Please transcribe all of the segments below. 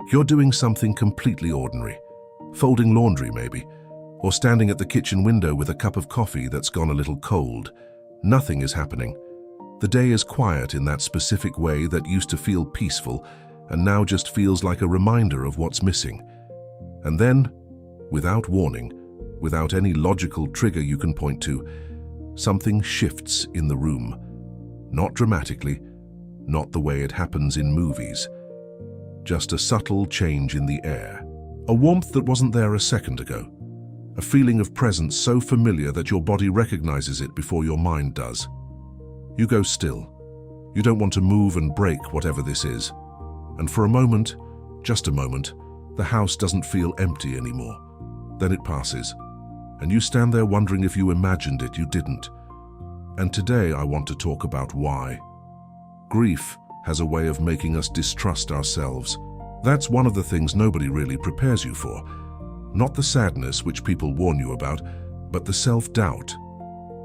You're doing something completely ordinary. Folding laundry, maybe, or standing at the kitchen window with a cup of coffee that's gone a little cold. Nothing is happening. The day is quiet in that specific way that used to feel peaceful and now just feels like a reminder of what's missing. And then, without warning, without any logical trigger you can point to, something shifts in the room. Not dramatically, not the way it happens in movies. Just a subtle change in the air. A warmth that wasn't there a second ago. A feeling of presence so familiar that your body recognizes it before your mind does. You go still. You don't want to move and break whatever this is. And for a moment, just a moment, the house doesn't feel empty anymore. Then it passes, and you stand there wondering if you imagined it, you didn't. And today I want to talk about why. Grief has a way of making us distrust ourselves. That's one of the things nobody really prepares you for. Not the sadness which people warn you about, but the self-doubt.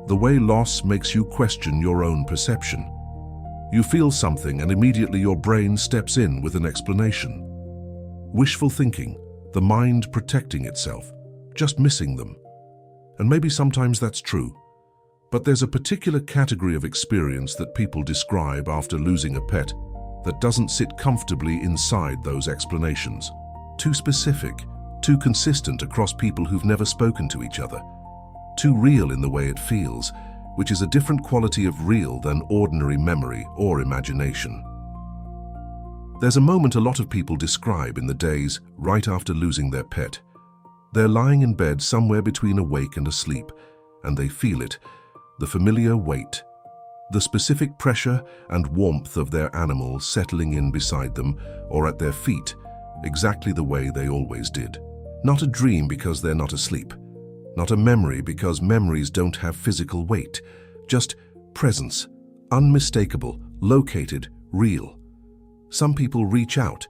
The way loss makes you question your own perception. You feel something and immediately your brain steps in with an explanation. Wishful thinking, the mind protecting itself, just missing them. And maybe sometimes that's true. But there's a particular category of experience that people describe after losing a pet that doesn't sit comfortably inside those explanations. Too specific, too consistent across people who've never spoken to each other. Too real in the way it feels, which is a different quality of real than ordinary memory or imagination. There's a moment a lot of people describe in the days right after losing their pet. They're lying in bed somewhere between awake and asleep, and they feel it, the familiar weight, the specific pressure and warmth of their animal settling in beside them or at their feet, exactly the way they always did. Not a dream because they're not asleep. Not a memory because memories don't have physical weight. Just presence, unmistakable, located, real. Some people reach out.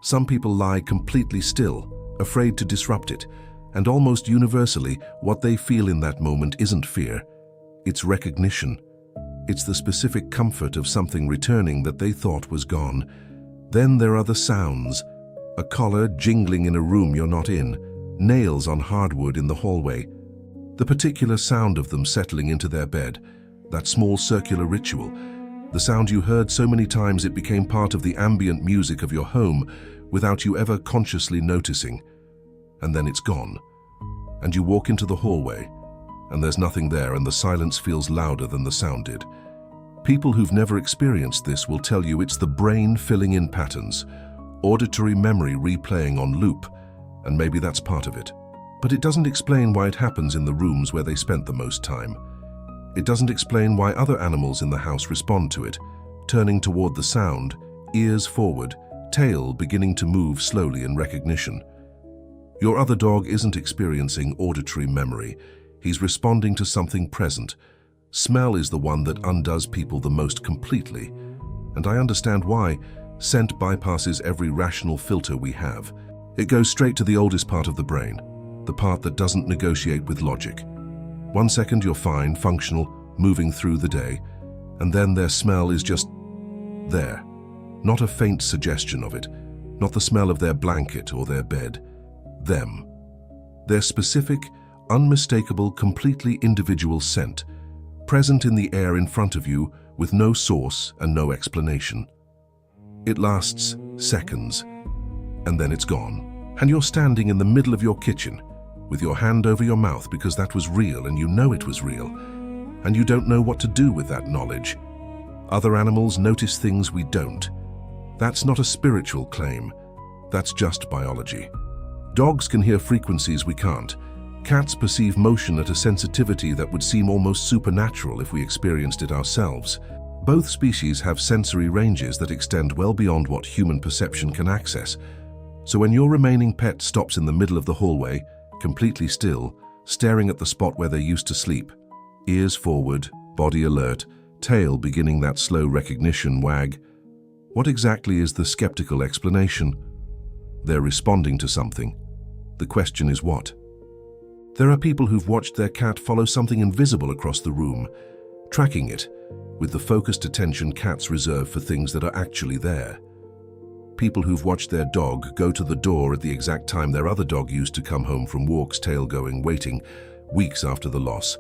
Some people lie completely still, afraid to disrupt it. And almost universally, what they feel in that moment isn't fear. It's recognition. It's the specific comfort of something returning that they thought was gone. Then there are the sounds. A collar jingling in a room you're not in. Nails on hardwood in the hallway. The particular sound of them settling into their bed. That small circular ritual. The sound you heard so many times it became part of the ambient music of your home without you ever consciously noticing. And then it's gone. And you walk into the hallway, and there's nothing there, and the silence feels louder than the sound did. People who've never experienced this will tell you it's the brain filling in patterns, auditory memory replaying on loop, and maybe that's part of it. But it doesn't explain why it happens in the rooms where they spent the most time. It doesn't explain why other animals in the house respond to it, turning toward the sound, ears forward, tail beginning to move slowly in recognition. Your other dog isn't experiencing auditory memory. He's responding to something present. Smell is the one that undoes people the most completely. And I understand why. Scent bypasses every rational filter we have. It goes straight to the oldest part of the brain, the part that doesn't negotiate with logic. 1 second you're fine, functional, moving through the day, and then their smell is just there. Not a faint suggestion of it, not the smell of their blanket or their bed. Them. Their specific, unmistakable, completely individual scent, present in the air in front of you with no source and no explanation. It lasts seconds, and then it's gone. And you're standing in the middle of your kitchen, with your hand over your mouth because that was real and you know it was real, and you don't know what to do with that knowledge. Other animals notice things we don't. That's not a spiritual claim. That's just biology. Dogs can hear frequencies we can't. Cats perceive motion at a sensitivity that would seem almost supernatural if we experienced it ourselves. Both species have sensory ranges that extend well beyond what human perception can access. So when your remaining pet stops in the middle of the hallway, completely still, staring at the spot where they used to sleep, ears forward, body alert, tail beginning that slow recognition wag, what exactly is the skeptical explanation? They're responding to something. The question is what? There are people who've watched their cat follow something invisible across the room, tracking it, with the focused attention cats reserve for things that are actually there. People who've watched their dog go to the door at the exact time their other dog used to come home from walks, tail going, waiting, weeks after the loss.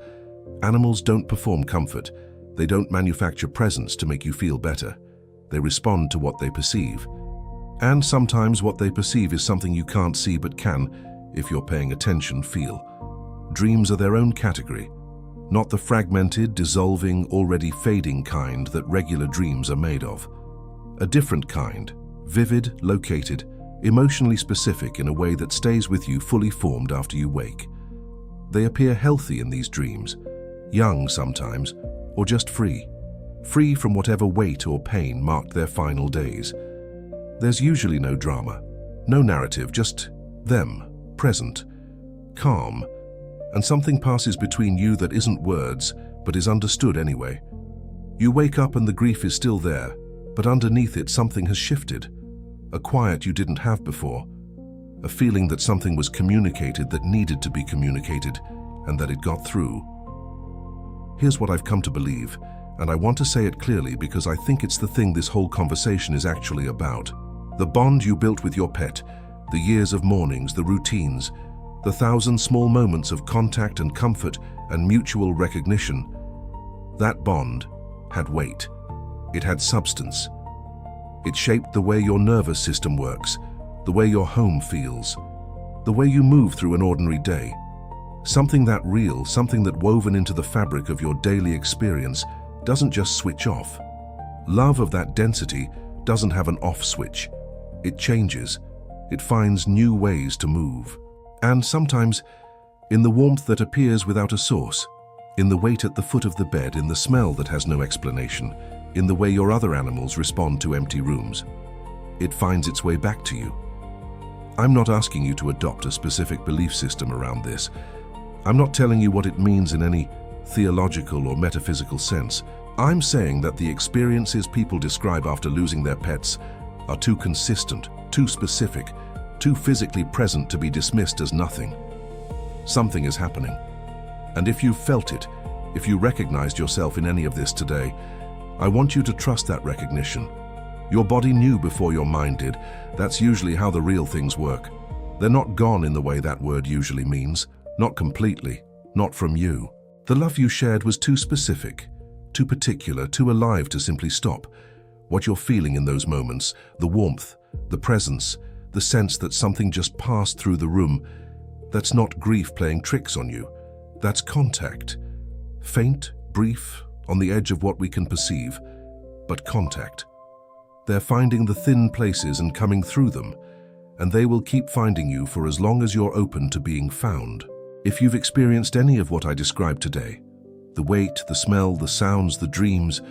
Animals don't perform comfort. They don't manufacture presence to make you feel better. They respond to what they perceive. And sometimes what they perceive is something you can't see but can, if you're paying attention, feel. Dreams are their own category, not the fragmented, dissolving, already fading kind that regular dreams are made of. A different kind, vivid, located, emotionally specific in a way that stays with you fully formed after you wake. They appear healthy in these dreams, young sometimes, or just free from whatever weight or pain marked their final days. There's usually no drama, no narrative, just them, present, calm, and something passes between you that isn't words, but is understood anyway. You wake up and the grief is still there, but underneath it something has shifted. A quiet you didn't have before. A feeling that something was communicated that needed to be communicated, and that it got through. Here's what I've come to believe, and I want to say it clearly because I think it's the thing this whole conversation is actually about. The bond you built with your pet, the years of mornings, the routines, the 1,000 small moments of contact and comfort and mutual recognition. That bond had weight. It had substance. It shaped the way your nervous system works, the way your home feels, the way you move through an ordinary day. Something that real, something that woven into the fabric of your daily experience doesn't just switch off. Love of that density doesn't have an off switch. It changes. It finds new ways to move. And sometimes, in the warmth that appears without a source, in the weight at the foot of the bed, in the smell that has no explanation, in the way your other animals respond to empty rooms, it finds its way back to you. I'm not asking you to adopt a specific belief system around this. I'm not telling you what it means in any theological or metaphysical sense. I'm saying that the experiences people describe after losing their pets are too consistent, too specific, too physically present to be dismissed as nothing. Something is happening. And if you've felt it, if you recognized yourself in any of this today, I want you to trust that recognition. Your body knew before your mind did. That's usually how the real things work. They're not gone in the way that word usually means. Not completely. Not from you. The love you shared was too specific, too particular, too alive to simply stop. What you're feeling in those moments, the warmth, the presence, the sense that something just passed through the room, that's not grief playing tricks on you. That's contact. Faint, brief, on the edge of what we can perceive, but contact. They're finding the thin places and coming through them, and they will keep finding you for as long as you're open to being found. If you've experienced any of what I described today, the weight, the smell, the sounds, the dreams,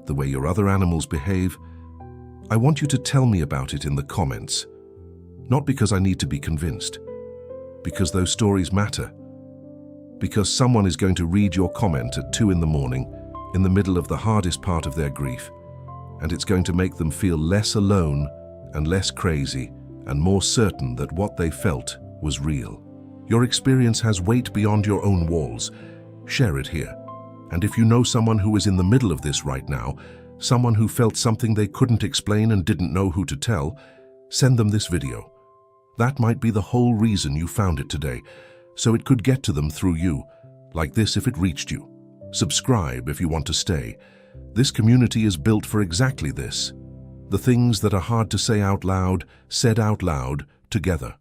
the way your other animals behave, I want you to tell me about it in the comments. Not because I need to be convinced, because those stories matter. Because someone is going to read your comment at 2 in the morning, in the middle of the hardest part of their grief, and it's going to make them feel less alone and less crazy and more certain that what they felt was real. Your experience has weight beyond your own walls. Share it here. And if you know someone who is in the middle of this right now, someone who felt something they couldn't explain and didn't know who to tell, send them this video. That might be the whole reason you found it today, so it could get to them through you, like this if it reached you. Subscribe if you want to stay. This community is built for exactly this. The things that are hard to say out loud, said out loud, together.